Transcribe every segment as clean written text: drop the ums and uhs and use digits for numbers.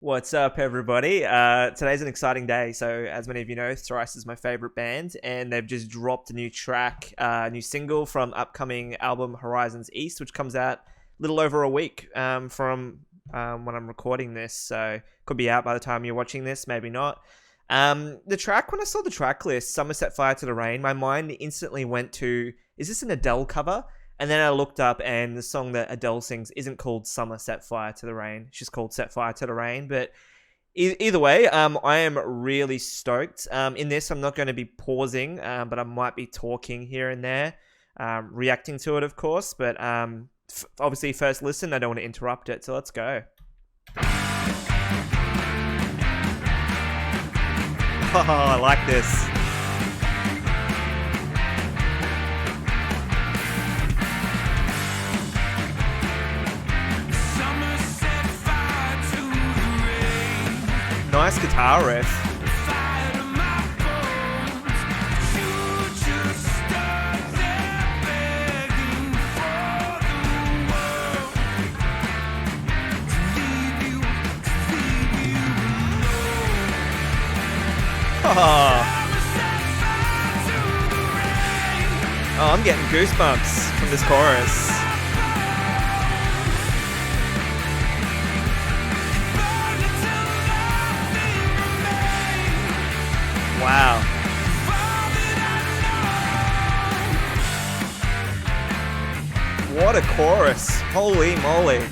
What's up, everybody? Today's an exciting day. So, as many of you know, Thrice is my favorite band, and they've just dropped a new track, new single from upcoming album Horizons East, which comes out a little over a week from when I'm recording this. So, could be out by the time you're watching this, maybe not. The track, when I saw the track list, Summer Set Fire to the Rain, my mind instantly went to, is this an Adele cover? And then I looked up, and the song that Adele sings isn't called Summer Set Fire to the Rain. It's just called Set Fire to the Rain. But either way, I am really stoked. In this, I'm not going to be pausing, but I might be talking here and there, reacting to it, of course. But obviously, first listen, I don't want to interrupt it. So let's go. Oh, I like this. Nice guitar riff. Oh, I'm getting goosebumps from this chorus. Wow. What a chorus. Holy moly.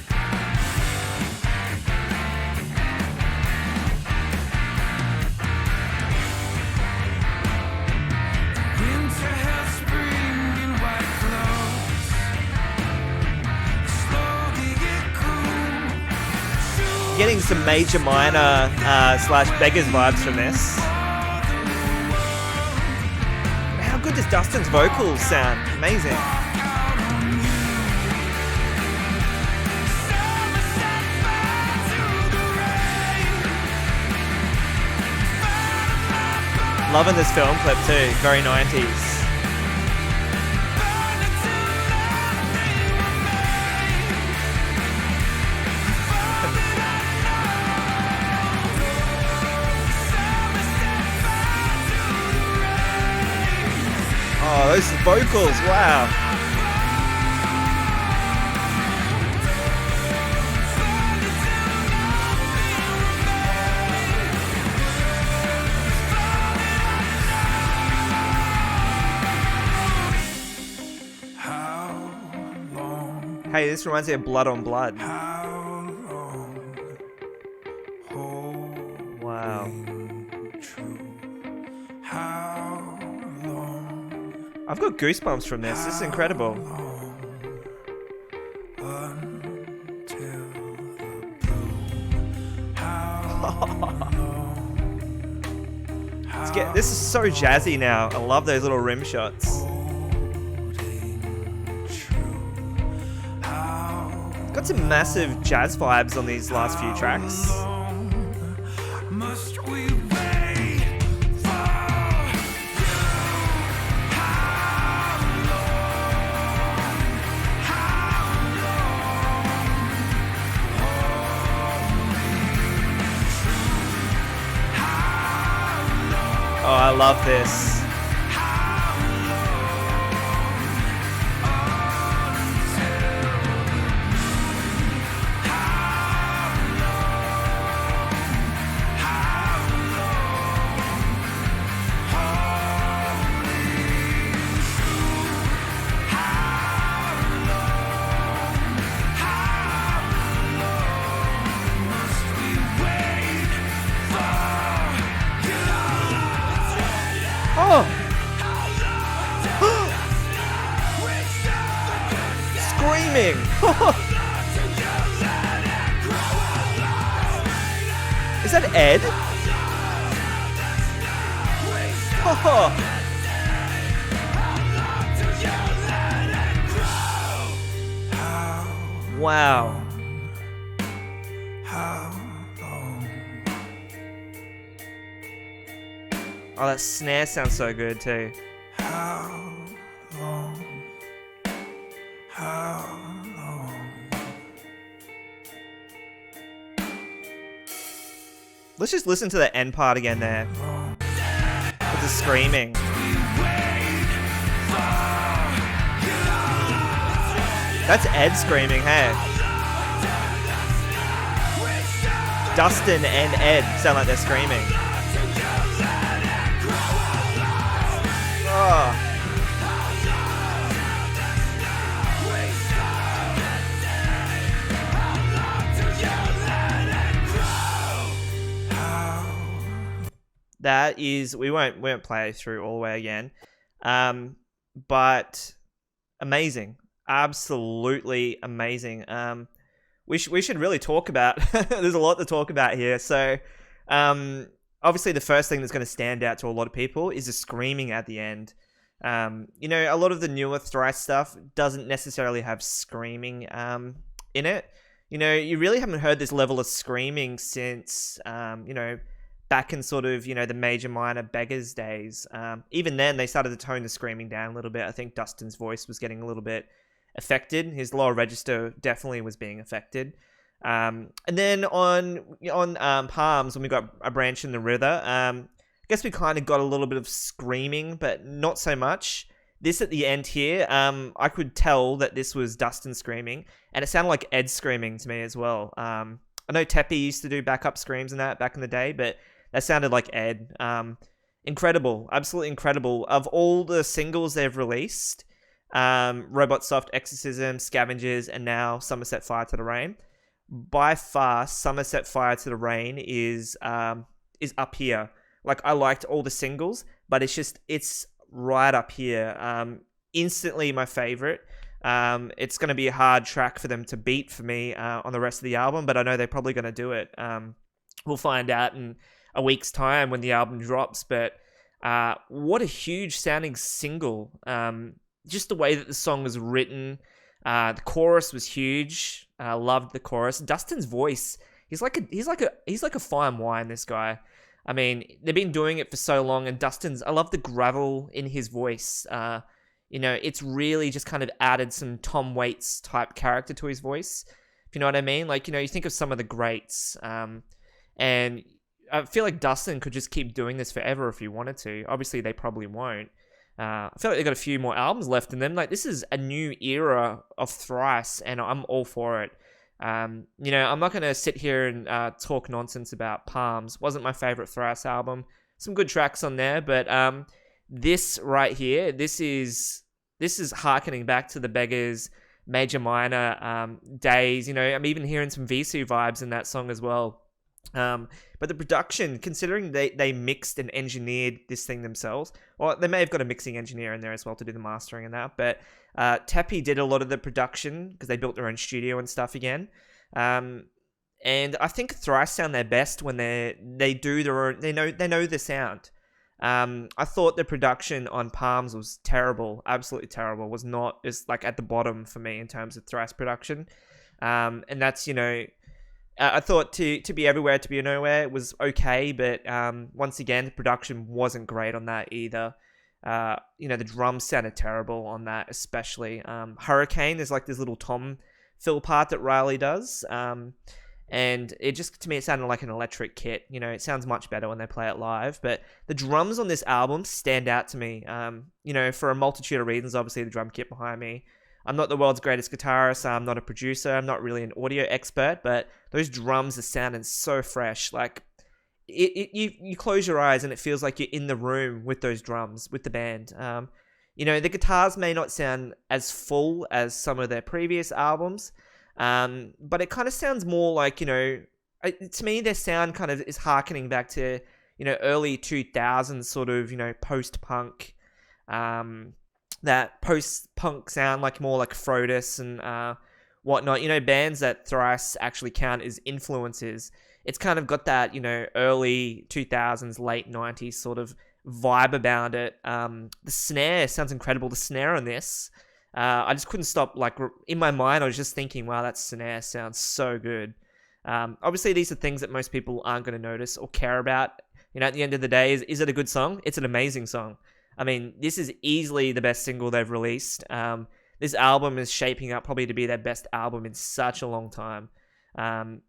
Getting some Major Minor slash Beggars vibes from this. How good does Dustin's vocals sound? Amazing. Loving this film clip too, very 90s. Oh, those vocals, wow. Hey, this reminds me of Blood on Blood. Wow. I've got goosebumps from this. This is incredible. This is so jazzy now. I love those little rim shots. Got some massive jazz vibes on these last few tracks. Oh, I love this. Oh! Screaming! Is that Ed? Oh. Wow. Oh, that snare sounds so good too. How long? How long? Let's just listen to the end part again there. With the screaming. That's Ed screaming, hey. Dustin and Ed sound like they're screaming. Oh. That is, we won't play through all the way again, but amazing, absolutely amazing. We should really talk about. There's a lot to talk about here. So, obviously, the first thing that's going to stand out to a lot of people is the screaming at the end. You know, a lot of the newer Thrice stuff doesn't necessarily have screaming in it. You know, you really haven't heard this level of screaming since you know, back in sort of, you know, the Major Minor Beggars days. Even then, they started to tone the screaming down a little bit. I think Dustin's voice was getting a little bit affected. His lower register definitely was being affected. And then on Palms, when we got A Branch in the River, I guess we kind of got a little bit of screaming, but not so much. This at the end here, I could tell that this was Dustin screaming, and it sounded like Ed screaming to me as well. I know Teppy used to do backup screams and that back in the day, but that sounded like Ed. Incredible, absolutely incredible. Of all the singles they've released, Robot Soft, Exorcism, Scavengers, and now Summer Set Fire to the Rain, by far Summer Set Fire to the Rain is up here. Like, I liked all the singles, but it's right up here. Instantly my favorite. It's going to be a hard track for them to beat for me on the rest of the album, but I know they're probably going to do it. We'll find out in a week's time when the album drops, but what a huge sounding single. Just the way that the song was written. The chorus was huge. Loved the chorus. Dustin's voice, he's like a fine wine, this guy. I mean, they've been doing it for so long, and I love the gravel in his voice. You know, it's really just kind of added some Tom Waits type character to his voice, if you know what I mean. Like, you know, you think of some of the greats, and I feel like Dustin could just keep doing this forever if he wanted to. Obviously, they probably won't. I feel like they've got a few more albums left in them. Like, this is a new era of Thrice, and I'm all for it. You know, I'm not going to sit here and talk nonsense about Palms. Wasn't my favorite Thrice album. Some good tracks on there, but this right here, this is harkening back to the Beggars, Major Minor days. You know, I'm even hearing some Visu vibes in that song as well. But the production, considering they mixed and engineered this thing themselves, or they may have got a mixing engineer in there as well to do the mastering and that, but Teppy did a lot of the production because they built their own studio and stuff again. And I think Thrice sound their best when they do their own, they know the sound. I thought the production on Palms was terrible, absolutely terrible. Was not, is like at the bottom for me in terms of Thrice production. And that's, you know, I thought to be everywhere, to be nowhere was okay, but once again, the production wasn't great on that either. You know, the drums sounded terrible on that, especially. Hurricane, there's like this little tom fill part that Riley does, and it just, to me, it sounded like an electric kit. You know, it sounds much better when they play it live, but the drums on this album stand out to me, you know, for a multitude of reasons. Obviously, the drum kit behind me. I'm not the world's greatest guitarist. I'm not a producer. I'm not really an audio expert, but those drums are sounding so fresh. Like, you close your eyes and it feels like you're in the room with those drums, with the band. You know, the guitars may not sound as full as some of their previous albums, but it kind of sounds more like, you know, to me, their sound kind of is harkening back to, you know, early 2000s sort of, you know, post-punk, that post-punk sound, like more like Frodis and whatnot. You know, bands that Thrice actually count as influences. It's kind of got that, you know, early 2000s, late 90s sort of vibe about it. The snare sounds incredible. The snare on this, I just couldn't stop, like, in my mind, I was just thinking, wow, that snare sounds so good. Obviously, these are things that most people aren't going to notice or care about. You know, at the end of the day, is it a good song? It's an amazing song. I mean, this is easily the best single they've released. This album is shaping up probably to be their best album in such a long time. And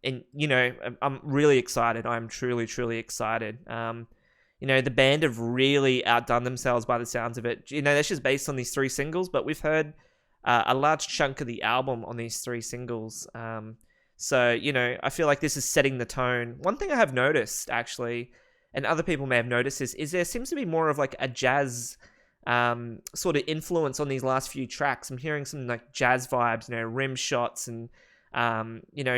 I'm really excited. I'm truly, truly excited. The band have really outdone themselves by the sounds of it. That's just based on these 3 singles, but we've heard a large chunk of the album on these 3 singles. So, I feel like this is setting the tone. One thing I have noticed, actually, and other people may have noticed, is there seems to be more of like a jazz sort of influence on these last few tracks. I'm hearing some like jazz vibes, rim shots, and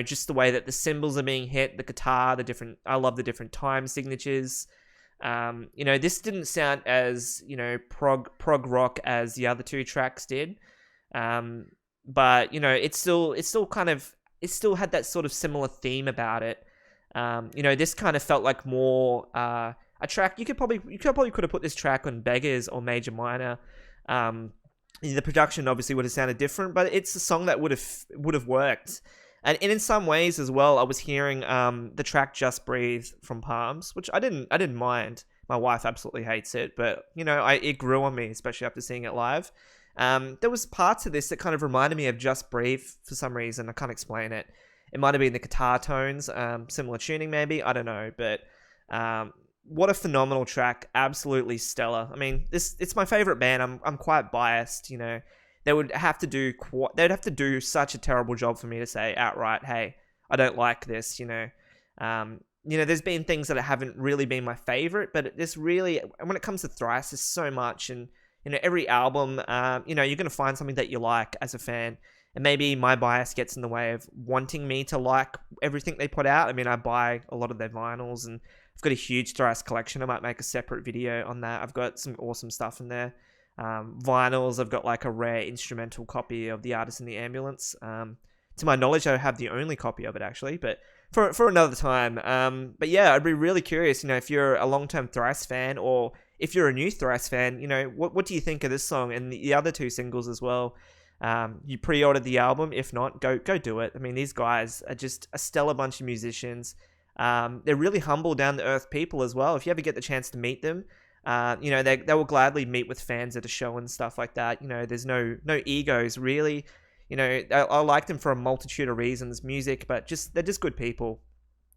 just the way that the cymbals are being hit, the guitar, I love the different time signatures. This didn't sound as, prog rock as the other 2 tracks did. But it still had that sort of similar theme about it. This kind of felt like more a track. You could probably could have put this track on Beggars or Major Minor. The production obviously would have sounded different, but it's a song that would have worked. And in some ways as well, I was hearing the track "Just Breathe" from Palms, which I didn't mind. My wife absolutely hates it, but it grew on me, especially after seeing it live. There was parts of this that kind of reminded me of "Just Breathe" for some reason. I can't explain it. It might have been the guitar tones, similar tuning maybe. I don't know, but what a phenomenal track! Absolutely stellar. I mean, it's my favorite band. I'm quite biased. They would have to do such a terrible job for me to say outright, hey, I don't like this. There's been things that haven't really been my favorite, but this really, when it comes to Thrice, there's so much, and every album, you're going to find something that you like as a fan. And maybe my bias gets in the way of wanting me to like everything they put out. I mean, I buy a lot of their vinyls, and I've got a huge Thrice collection. I might make a separate video on that. I've got some awesome stuff in there. Vinyls, I've got like a rare instrumental copy of The Artist in the Ambulance. To my knowledge, I have the only copy of it, actually, but for another time. But yeah, I'd be really curious, if you're a long-term Thrice fan, or if you're a new Thrice fan, what do you think of this song and the other 2 singles as well? You pre-ordered the album. If not, go do it. I mean, these guys are just a stellar bunch of musicians. They're really humble, down-to-earth people as well. If you ever get the chance to meet them, they will gladly meet with fans at a show and stuff like that. There's no egos, really. I like them for a multitude of reasons, music, but they're just good people.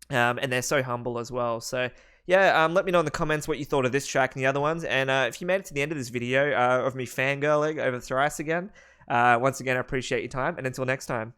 And they're so humble as well. So yeah, let me know in the comments what you thought of this track and the other ones. And if you made it to the end of this video of me fangirling over Thrice again, once again, I appreciate your time. And until next time.